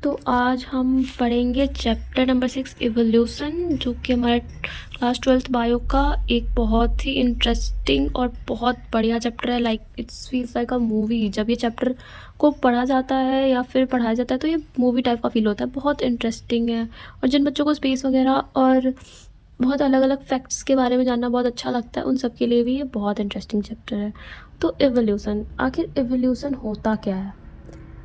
तो आज हम पढ़ेंगे चैप्टर नंबर 6 इवोल्यूशन, जो कि हमारे क्लास 12th बायो का एक बहुत ही इंटरेस्टिंग और बहुत बढ़िया चैप्टर है। Like it's feels like a movie. जब ये चैप्टर को पढ़ा जाता है या फिर पढ़ाया जाता है तो ये मूवी टाइप का फील होता है। बहुत इंटरेस्टिंग है और जिन बच्चों को स्पेस वगैरह और बहुत अलग अलग फैक्ट्स के बारे में जानना बहुत अच्छा लगता है, उन सब के लिए भी ये बहुत इंटरेस्टिंग चैप्टर है। तो इवोल्यूशन, आखिर इवोल्यूशन होता क्या है?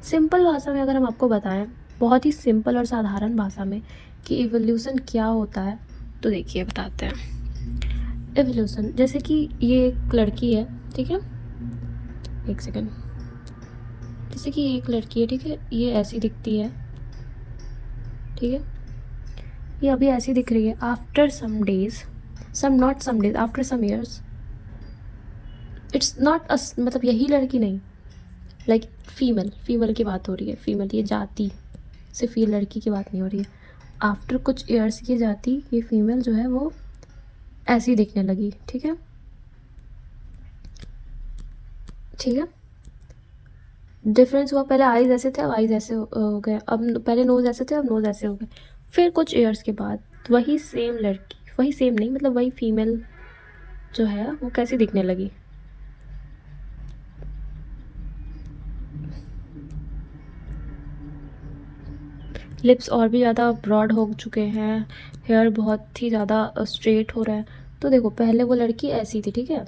सिंपल भाषा में अगर हम आपको बताएं, बहुत ही सिंपल और साधारण भाषा में, कि इवोल्यूशन क्या होता है, तो देखिए बताते हैं। इवोल्यूशन, जैसे कि ये एक लड़की है, ठीक है, एक सेकंड। जैसे कि ये एक लड़की है, ठीक है, ये ऐसी दिखती है, ठीक है, ये अभी ऐसी दिख रही है। After some days, not some days, after some years, it's not मतलब यही लड़की नहीं, लाइक फीमेल की बात हो रही है। फीमेल, ये जाति, सिर्फ ये लड़की की बात नहीं हो रही है। आफ्टर कुछ ईयर्स ये जाति, ये फीमेल जो है वो ऐसी दिखने लगी, ठीक है, ठीक है। डिफरेंस हुआ, पहले आईज ऐसे थे, अब आईज ऐसे हो गए, अब पहले नोज ऐसे थे, अब नोज ऐसे हो गए। फिर कुछ ईयर्स के बाद वही सेम लड़की, वही सेम नहीं मतलब वही फीमेल जो है वो कैसी दिखने लगी, लिप्स और भी ज़्यादा ब्रॉड हो चुके हैं, हेयर बहुत ही ज़्यादा स्ट्रेट हो रहा है। तो देखो, पहले वो लड़की ऐसी थी, ठीक है,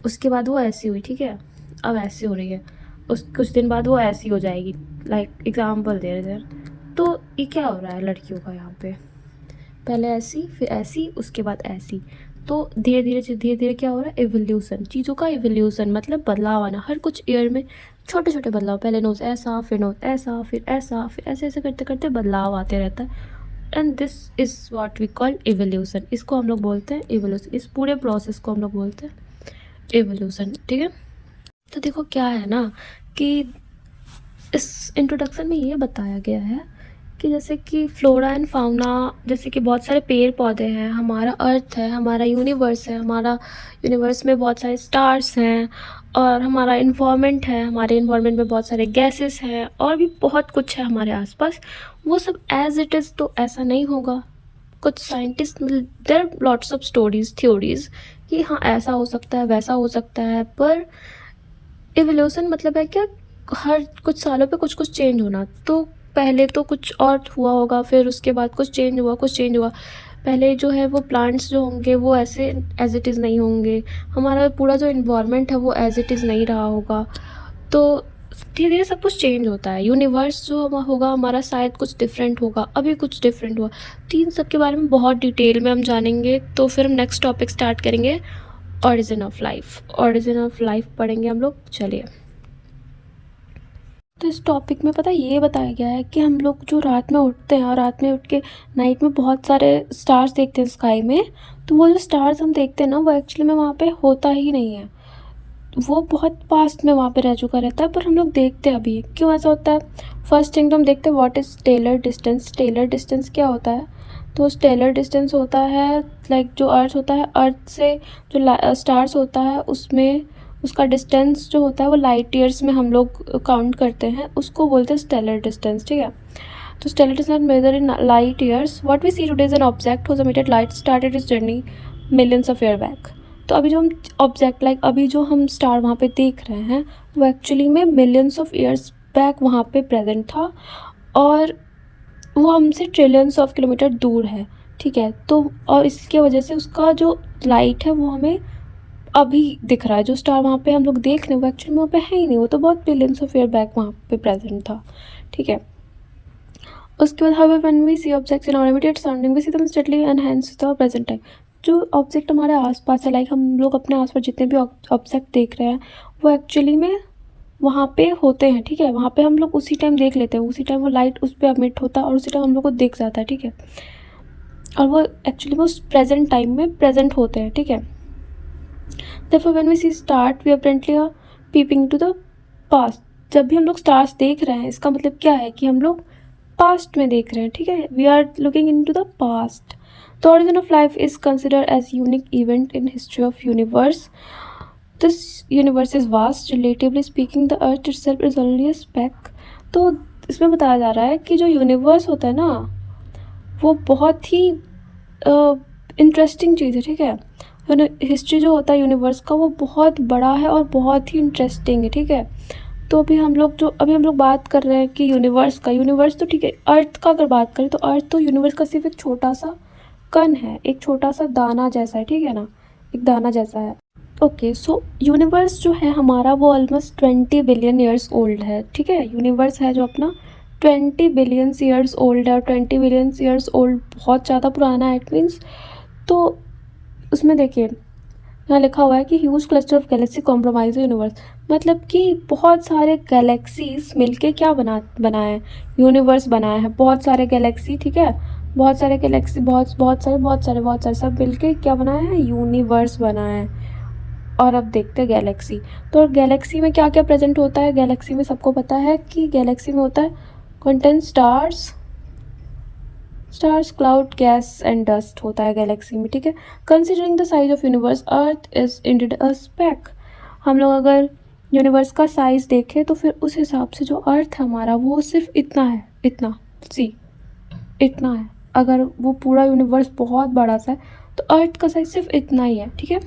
उसके बाद वो ऐसी हुई, ठीक है, अब ऐसी हो रही है, उस कुछ दिन बाद वो ऐसी हो जाएगी। लाइक एग्जाम्पल दे रहे थे। तो ये क्या हो रहा है लड़कियों का यहाँ पे, पहले ऐसी, फिर ऐसी, उसके बाद ऐसी। तो धीरे धीरे क्या हो रहा है, एवोल्यूशन, चीज़ों का एवोल्यूशन मतलब बदलाव आना। हर कुछ ईयर में छोटे छोटे बदलाव, पहले नोज ऐसा, फिर नोज ऐसा, फिर ऐसा, फिर ऐसे ऐसे करते करते बदलाव आते रहता है। And this is what we call evolution. इसको हम लोग बोलते हैं एवोल्यूशन। इस पूरे प्रोसेस को हम लोग बोलते हैं एवोल्यूशन, ठीक है। तो देखो क्या है ना, कि इस इंट्रोडक्शन में ये बताया गया है कि जैसे कि फ्लोरा एंड फाउना, जैसे कि बहुत सारे पेड़ पौधे हैं, हमारा अर्थ है, हमारा यूनिवर्स है, हमारा यूनिवर्स में बहुत सारे स्टार्स हैं, और हमारा इन्वायरमेंट है, हमारे इन्वायरमेंट में बहुत सारे गैसेस हैं, और भी बहुत कुछ है हमारे आसपास। वो सब एज इट इज़ तो ऐसा नहीं होगा। कुछ scientist, there lots of stories, theories, कि हाँ ऐसा हो सकता है, वैसा हो सकता है, पर इवोल्यूशन मतलब है क्या, हर कुछ सालों पे कुछ कुछ चेंज होना। तो पहले तो कुछ और हुआ होगा, फिर उसके बाद कुछ चेंज हुआ, कुछ चेंज हुआ। पहले जो है वो प्लांट्स जो होंगे वो ऐसे एज इट इज़ नहीं होंगे, हमारा पूरा जो इन्वायरमेंट है वो एज इट इज़ नहीं रहा होगा। तो धीरे धीरे सब कुछ चेंज होता है। यूनिवर्स जो होगा हमारा शायद कुछ डिफरेंट होगा, अभी कुछ डिफरेंट हुआ। तीन सब के बारे में बहुत डिटेल में हम जानेंगे। तो फिर हम नेक्स्ट टॉपिक स्टार्ट करेंगे, origin of life. Origin of life पढ़ेंगे हम लोग, चलिए। तो इस टॉपिक में पता है ये बताया गया है कि हम लोग जो रात में उठते हैं और रात में उठ के नाइट में बहुत सारे स्टार्स देखते हैं स्काई में, तो वो जो स्टार्स हम देखते हैं ना, वो एक्चुअली में वहाँ पे होता ही नहीं है। वो बहुत पास्ट में वहाँ पे रह चुका रहता है, पर हम लोग देखते हैं अभी। क्यों ऐसा होता है? फर्स्ट थिंग तो हम देखते हैं what is stellar distance. Stellar distance क्या होता है? तो टेलर डिस्टेंस होता है लाइक जो अर्थ होता है, अर्थ से जो स्टार्स होता है उसमें उसका डिस्टेंस जो होता है वो लाइट ईयर्स में हम लोग काउंट करते हैं, उसको बोलते हैं स्टेलर डिस्टेंस, ठीक है। तो stellar distance measure in light years. What we see today is an object whose emitted light started its journey millions of year back. तो अभी जो हम ऑब्जेक्ट, लाइक अभी जो हम स्टार वहाँ पे देख रहे हैं, वो एक्चुअली में मिलियंस ऑफ ईयर्स बैक वहाँ पे प्रेजेंट था, और वो हमसे ट्रिलियंस ऑफ किलोमीटर दूर है, ठीक है। तो और इसकी वजह से उसका जो लाइट है वो हमें अभी दिख रहा है। जो स्टार वहाँ पे हम लोग देख रहे हैं वो एक्चुअली वहाँ पे है ही नहीं, वो तो बहुत बिलियंस ऑफ ईयर बैक वहाँ पे प्रेजेंट था, ठीक है। उसके बाद how when we see objects in our immediate surrounding we see them steadily enhance the present time. जो ऑब्जेक्ट हमारे आसपास है, लाइक हम लोग अपने आसपास जितने भी ऑब्जेक्ट देख रहे हैं, वो एक्चुअली में वहाँ पे होते हैं, ठीक है। वहाँ पे हम लोग उसी टाइम देख लेते हैं, उसी टाइम वो लाइट उस पर एमिट होता है और उसी टाइम हम लोग को दिख जाता है, ठीक है। और वो एक्चुअली वो प्रेजेंट टाइम में प्रेजेंट होते हैं, ठीक है। Therefore, when we see start, we apparently are peeping to the past. जब भी हम लोग स्टार्स देख रहे हैं, इसका मतलब क्या है कि हम लोग पास्ट में देख रहे हैं, ठीक है। We are looking into the past. The origin of life is considered as unique event in history of universe. This universe is vast, relatively speaking the earth itself is only a speck. तो इसमें बताया जा रहा है कि जो universe होता है ना वो बहुत ही इंटरेस्टिंग चीज़ है, ठीक है। हिस्ट्री जो होता है यूनिवर्स का वो बहुत बड़ा है और बहुत ही इंटरेस्टिंग है, ठीक है। तो अभी हम लोग बात कर रहे हैं कि यूनिवर्स तो ठीक है। अर्थ का अगर बात करें तो अर्थ तो यूनिवर्स का सिर्फ एक छोटा सा कण है, एक छोटा सा दाना जैसा है, ठीक है ना, एक दाना जैसा है। ओके, सो यूनिवर्स जो है हमारा वो ऑलमोस्ट 20 बिलियन ईयर्स ओल्ड है, ठीक है। यूनिवर्स है जो अपना 20 बिलियन ईयर्स ओल्ड है, और 20 बिलियन ईयर्स ओल्ड बहुत ज़्यादा पुराना है, इट मीन्स। तो उसमें देखिए यहाँ लिखा हुआ है कि huge cluster of Galaxy compromise universe, मतलब कि बहुत सारे गैलेक्सीज मिलके क्या बनाए यूनिवर्स बनाया है, बहुत सारे गैलेक्सी, ठीक है। बहुत सारे गैलेक्सी, बहुत सारे सब मिलके क्या बनाया है, यूनिवर्स बनाया है। और अब देखते हैं गैलेक्सी। तो गैलेक्सी में क्या क्या प्रेजेंट होता है, गैलेक्सी में सबको पता है कि गैलेक्सी में होता है content stars, cloud, gas and dust होता है गैलेक्सी में, ठीक है। Considering the size of universe earth is ended a speck. हम लोग अगर यूनिवर्स का साइज देखें तो फिर उस हिसाब से जो अर्थ है हमारा वो सिर्फ इतना है, इतना है। अगर वो पूरा यूनिवर्स बहुत बड़ा सा है तो अर्थ का साइज सिर्फ इतना ही है, ठीक है,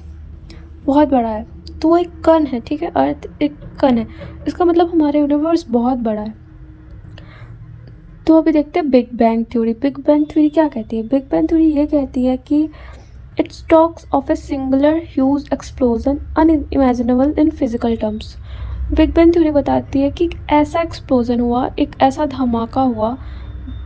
बहुत बड़ा है। तो वो एक कण है, ठीक है, अर्थ एक कण है, इसका मतलब हमारा यूनिवर्स बहुत बड़ा है। तो अभी देखते हैं big bang theory. Big bang theory क्या कहती है, बिग बैंग थ्योरी ये कहती है कि it's talks of a singular huge explosion unimaginable in physical terms. Big bang theory बताती है कि ऐसा एक्सप्लोजन हुआ, एक ऐसा धमाका हुआ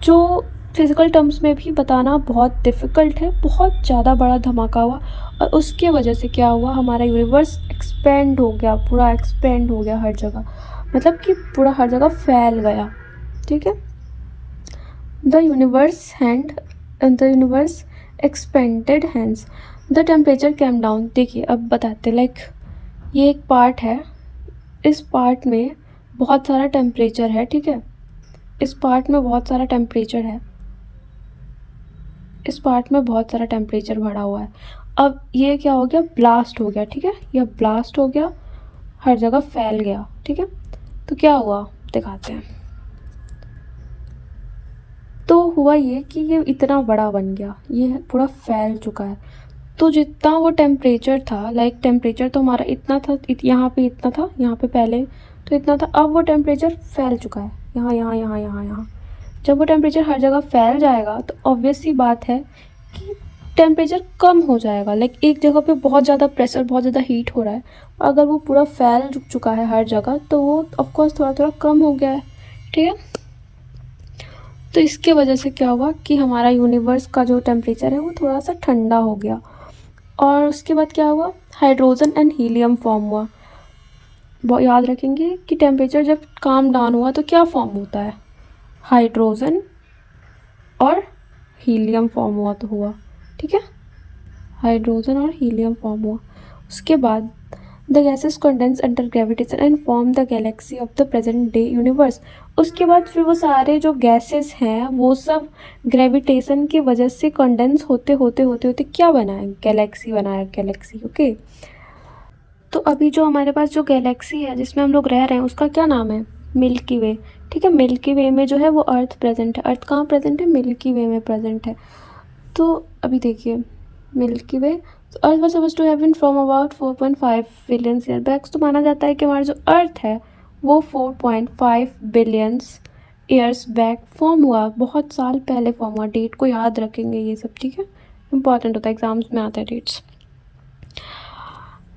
जो फिजिकल टर्म्स में भी बताना बहुत डिफ़िकल्ट है, बहुत ज़्यादा बड़ा धमाका हुआ, और उसके वजह से क्या हुआ, हमारा यूनिवर्स एक्सपेंड हो गया, पूरा एक्सपेंड हो गया हर जगह, मतलब कि पूरा हर जगह फैल गया, ठीक है। The universe expanded, hence the temperature came down। देखिए अब बताते, लाइक ये एक पार्ट है, इस पार्ट में बहुत सारा टेम्परेचर है, ठीक है, इस पार्ट में बहुत सारा टेम्परेचर है, इस पार्ट में बहुत सारा टेम्परेचर बढ़ा हुआ है। अब ये क्या हो गया, ब्लास्ट हो गया, ठीक है, यह ब्लास्ट हो गया, हर जगह फैल गया, ठीक है। तो क्या हुआ दिखाते हैं। तो हुआ ये कि ये इतना बड़ा बन गया, ये पूरा फैल चुका है। तो जितना वो टेम्परेचर था, लाइक टेम्परेचर तो हमारा इतना था, यहाँ पे इतना था, यहाँ पे पहले तो इतना था, अब वो टेम्परेचर फैल चुका है, यहाँ यहाँ यहाँ यहाँ यहाँ। जब वो टेम्परेचर हर जगह फैल जाएगा तो ऑब्वियस सी बात है कि टेम्परेचर कम हो जाएगा। लाइक एक जगह पे बहुत ज़्यादा प्रेशर, बहुत ज़्यादा हीट हो रहा है, अगर वो पूरा फैल चुका है हर जगह तो वो ऑफकोर्स थोड़ा थोड़ा कम हो गया है, ठीक है। तो इसके वजह से क्या हुआ कि हमारा यूनिवर्स का जो टेम्परेचर है वो थोड़ा सा ठंडा हो गया, और उसके बाद क्या हुआ, हाइड्रोजन एंड हीलियम फॉर्म हुआ। याद रखेंगे कि टेम्परेचर जब काम डाउन हुआ तो क्या फॉर्म होता है, हाइड्रोजन और हीलियम फॉर्म हुआ, ठीक है, हाइड्रोजन और हीलियम फॉर्म हुआ। उसके बाद the gases condense under gravitation and form the Galaxy of the present day universe. उसके बाद फिर वो सारे जो गैसेस हैं वो सब ग्रेविटेशन की वजह से कंडेंस होते होते होते होते क्या बनाए, गैलेक्सी बनाया, गैलेक्सी, ओके। तो अभी जो हमारे पास जो गैलेक्सी है जिसमें हम लोग रह रहे हैं उसका क्या नाम है, मिल्की वे, ठीक है। मिल्की वे में जो है वो अर्थ प्रेजेंट है। अर्थ कहाँ प्रेजेंट है, मिल्की वे में प्रेजेंट है। तो अभी देखिए milky way, earth was supposed to have been from about 4.5 billion year back. तो माना जाता है कि हमारा जो अर्थ है वो 4.5 बिलियन ईयर्स बैक फॉर्म हुआ, बहुत साल पहले फॉर्म हुआ। डेट को याद रखेंगे ये सब, ठीक है, इंपॉर्टेंट होता है, एग्जाम्स में आता है dates.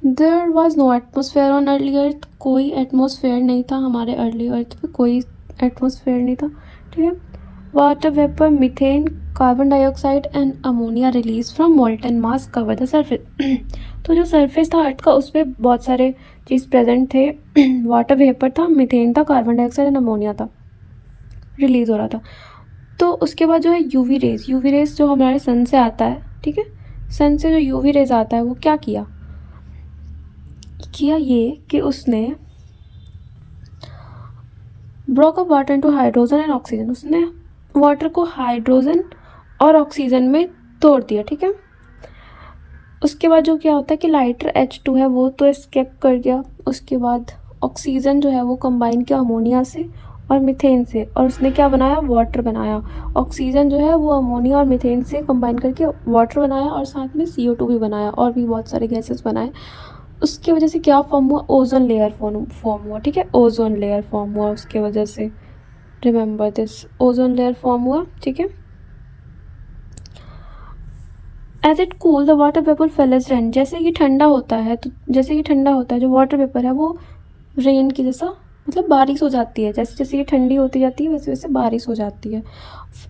There was no atmosphere on early earth, कोई एटमोसफेयर नहीं था हमारे अर्ली अर्थ पे, कोई एटमोसफेयर नहीं था, ठीक है। Water vapour, methane, carbon dioxide and ammonia release from molten mass cover the surface. तो जो सरफेस था अर्थ का उस पर बहुत सारे चीज़ प्रेजेंट थे, वाटर वेपर था, मीथेन था, कार्बन डाइऑक्साइड एंड अमोनिया था, रिलीज़ हो रहा था। तो उसके बाद जो है यूवी रेज जो हमारे सन से आता है, ठीक है, सन से जो यूवी रेज आता है वो क्या किया ये कि उसने broke up water into hydrogen and oxygen, उसने वाटर को हाइड्रोजन और ऑक्सीजन में तोड़ दिया, ठीक है। उसके बाद जो क्या होता है कि लाइटर H2 है वो तो एस्केप कर गया। उसके बाद ऑक्सीजन जो है वो कंबाइन किया अमोनिया से और मीथेन से, और उसने क्या बनाया, वाटर बनाया। ऑक्सीजन जो है वो अमोनिया और मीथेन से कंबाइन करके वाटर बनाया, और साथ में CO2 भी बनाया, और भी बहुत सारे गैसेस बनाए। उसकी वजह से क्या फॉर्म हुआ, ओजोन लेयर फॉर्म हुआ, ठीक है, ओजोन लेयर फॉर्म हुआ उसके वजह से। Remember this, ozone layer form हुआ, ठीक है। As it cool the water vapour fell as rain, जैसे ही ठंडा होता है, तो जैसे ही ठंडा होता है जो वाटर वेपर है वो रेन की जैसा, मतलब बारिश हो जाती है, जैसे जैसे ये ठंडी होती जाती है वैसे वैसे बारिश हो जाती है।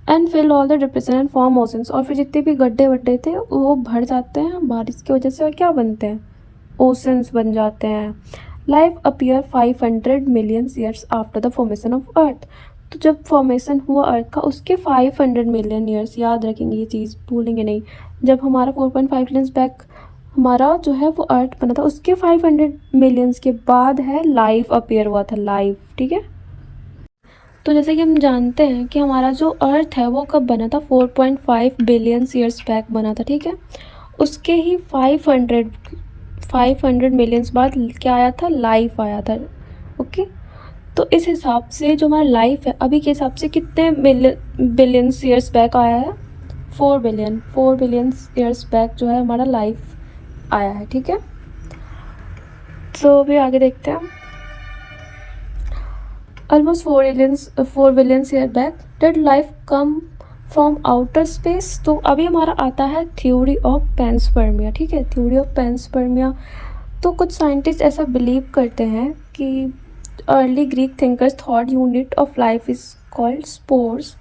And fill all the depression and form oceans, और फिर जितने भी गड्ढे वड्ढे थे वो भर जाते हैं बारिश की वजह से, और क्या बनते हैं, ओशंस बन जाते हैं। Life appear 500 million years after the formation of earth, तो जब फॉर्मेशन हुआ अर्थ का उसके 500 मिलियन ईयर्स, याद रखेंगे ये चीज़, भूलेंगे नहीं। जब हमारा 4.5 मिलियंस बैक हमारा जो है वो अर्थ बना था, उसके 500 मिलियंस के बाद है लाइफ अपीयर हुआ था, लाइफ, ठीक है। तो जैसे कि हम जानते हैं कि हमारा जो अर्थ है वो कब बना था, 4.5 बिलियन ईयर्स बैक बना था, ठीक है। उसके ही 500 मिलियंस बाद क्या आया था, लाइफ आया था, ओके। तो इस हिसाब से जो हमारा लाइफ है अभी के हिसाब से कितने बिलियन ईयर्स बैक आया है, 4 बिलियन ईयर्स बैक जो है हमारा लाइफ आया है, ठीक है। तो अभी आगे देखते हैं। Almost 4 billion year back did life come from outer space, तो अभी हमारा आता है थ्योरी ऑफ पैंसपर्मिया, ठीक है, थ्योरी ऑफ पैंसपर्मिया। तो कुछ साइंटिस्ट ऐसा बिलीव करते हैं कि early Greek thinkers thought unit of life is called spores,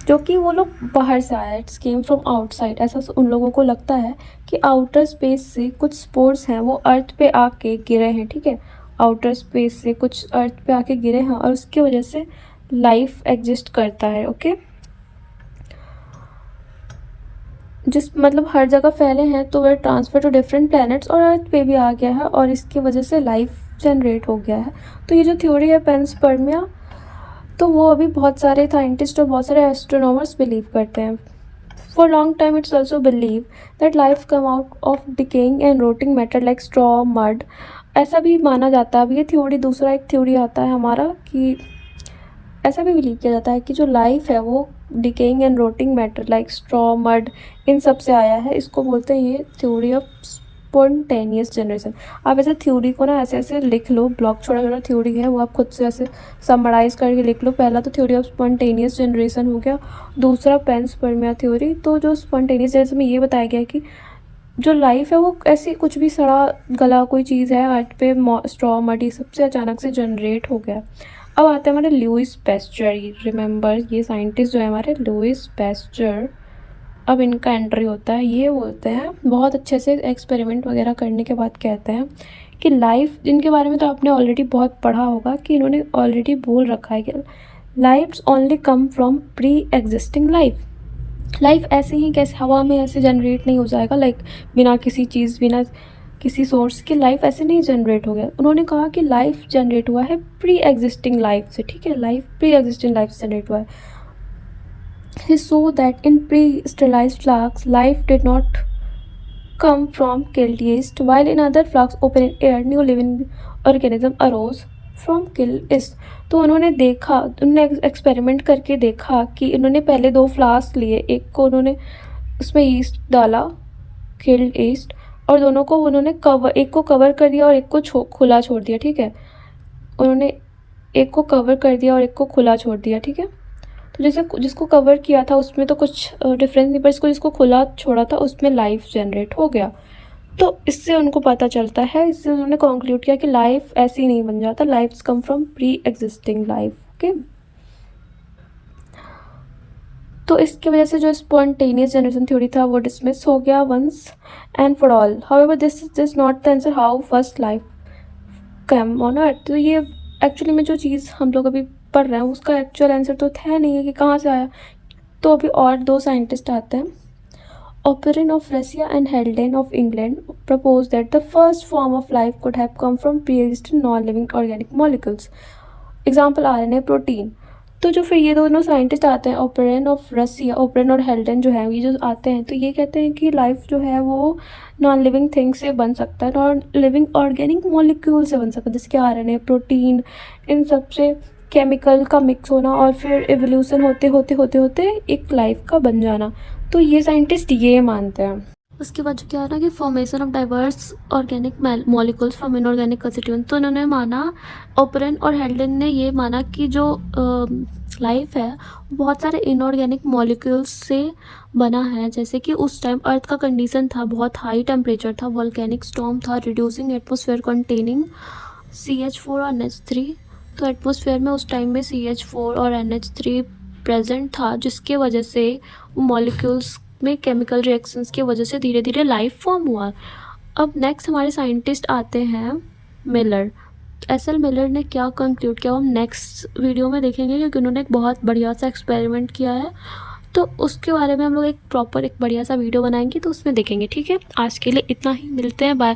जो कि वो लोग बाहर से आया, इट्स केम फ्रॉम आउटसाइड, ऐसा उन लोगों को लगता है कि आउटर स्पेस से कुछ स्पोर्स हैं वो अर्थ पे आके गिरे हैं, ठीक है, आउटर स्पेस से कुछ अर्थ पे आके गिरे हैं और उसकी वजह से लाइफ एग्जिस्ट करता है, ओके। जिस मतलब हर जगह फैले हैं तो वह ट्रांसफ़र टू डिफरेंट प्लैनेट्स और अर्थ पे भी आ गया है और इसकी वजह से लाइफ जनरेट हो गया है। तो ये जो थ्योरी है पैंसपर्मिया, तो वो अभी बहुत सारे साइंटिस्ट और बहुत सारे एस्ट्रोनॉमर्स बिलीव करते हैं। For long time it's also believe that life come out of decaying and rotting matter like straw, mud, ऐसा भी माना जाता है। अब ये थ्योरी, दूसरा एक थ्योरी आता है हमारा कि ऐसा भी बिलीव किया जाता है कि जो लाइफ है वो decaying and rotting matter like straw, mud, इन सब से आया है। इसको बोलते हैं ये थ्योरी ऑफ स्पॉन्टेनियस जनरेशन। आप ऐसे थ्योरी को ना ऐसे ऐसे लिख लो, ब्लॉक छोटा छोटा थ्योरी है वो आप खुद से ऐसे समराइज़ करके लिख लो। पहला तो थ्योरी ऑफ स्पॉन्टेनियस जनरेशन हो गया, दूसरा पैंसपर्मिया थ्योरी। तो जो स्पॉन्टेनियस जनरेशन में ये बताया गया कि जो लाइफ है वो ऐसी कुछ भी सड़ा गला कोई चीज़ है अर्थ पे, स्ट्रॉ, मड, सबसे अचानक से जनरेट हो गया। अब आते हैं हमारे लुईस पैस्चर। रिमेंबर ये साइंटिस्ट जो है हमारे लुईस पैस्चर, अब इनका एंट्री होता है। ये बोलते हैं बहुत अच्छे से एक्सपेरिमेंट वगैरह करने के बाद कहते हैं कि लाइफ, जिनके बारे में तो आपने ऑलरेडी बहुत पढ़ा होगा कि इन्होंने ऑलरेडी बोल रखा है कि life's only come from pre existing life. Life ऐसे ही कैसे हवा में ऐसे जनरेट नहीं हो जाएगा, लाइक बिना किसी चीज़, बिना किसी सोर्स के लाइफ ऐसे नहीं जनरेट हो गया। उन्होंने कहा कि लाइफ जनरेट हुआ है प्री एग्जिस्टिंग लाइफ से, ठीक है, लाइफ प्री एग्जिस्टिंग लाइफ से जनरेट हुआ है। He saw that in pre-sterilized flags, life did not come from killed yeast, while in other flags open in air, new living organism arose from killed yeast. तो उन्होंने देखा, उन्होंने experiment करके देखा कि उन्होंने पहले 2 फ्लास्क लिए, एक को उन्होंने उसमें ईस्ट डाला, किल्ड ईस्ट, और दोनों को उन्होंने कवर, एक को कवर कर दिया और एक को खुला छोड़ दिया, ठीक है। उन्होंने एक को कवर कर दिया और एक को खुला छोड़ दिया, ठीक है। तो जैसे जिसको कवर किया था उसमें तो कुछ डिफरेंस नहीं, पर इसको जिसको खुला छोड़ा था उसमें लाइफ जनरेट हो गया। तो इससे उनको पता चलता है, इससे उन्होंने कंक्लूड किया कि लाइफ ऐसे ही नहीं बन जाता, life come from pre existing life, okay. तो इसकी वजह से जो स्पॉन्टेनियस जनरेशन थ्योरी था वो डिसमिस हो गया once and for all. However this not the answer how first life come on earth. तो ये एक्चुअली में जो चीज़ हम लोग अभी पढ़ रहे हैं उसका एक्चुअल आंसर तो है नहीं है कि कहाँ से आया। तो अभी और 2 साइंटिस्ट आते हैं। Operin of Russia and Haldane of England proposed that the first form of life could have come from pre-existing non-living organic molecules. Example RNA, protein. तो जो फिर ये दोनों साइंटिस्ट आते हैं, ओपेरिन ऑफ रसिया, ओपेरिन और हेल्डन जो है ये जो आते हैं, तो ये कहते हैं कि लाइफ जो है वो नॉन लिविंग थिंग से बन सकता है, नॉन लिविंग ऑर्गेनिक मॉलिक्यूल से बन सकता है, जैसे कि RNA, प्रोटीन, इन सब से केमिकल का मिक्स होना और फिर एवोल्यूशन होते होते होते होते एक लाइफ का बन जाना। तो ये साइंटिस्ट ये मानते हैं। उसके बाद जो क्या है ना कि formation of diverse organic molecules from inorganic constituent. तो इन्होंने माना, ओपरन और हेल्डन ने ये माना कि जो लाइफ है बहुत सारे इनऑर्गेनिक मॉलिक्यूल्स से बना है। जैसे कि उस टाइम अर्थ का कंडीशन था, बहुत हाई टेम्परेचर था, वोल्केनिक स्टॉर्म था, रिड्यूसिंग एटमॉस्फेयर कंटेनिंग CH4 और NH3। तो एटमॉस्फेयर में उस टाइम में CH4 और NH3 प्रेजेंट था, जिसके वजह से मॉलिक्यूल्स में केमिकल रिएक्शंस की वजह से धीरे धीरे लाइफ फॉर्म हुआ। अब नेक्स्ट हमारे साइंटिस्ट आते हैं मिलर। SL मिलर ने क्या कंक्लूड किया, हम नेक्स्ट वीडियो में देखेंगे, क्योंकि उन्होंने एक बहुत बढ़िया सा एक्सपेरिमेंट किया है। तो उसके बारे में हम लोग एक बढ़िया सा वीडियो बनाएंगे, तो उसमें देखेंगे। ठीक है, आज के लिए इतना ही, मिलते हैं, बाय।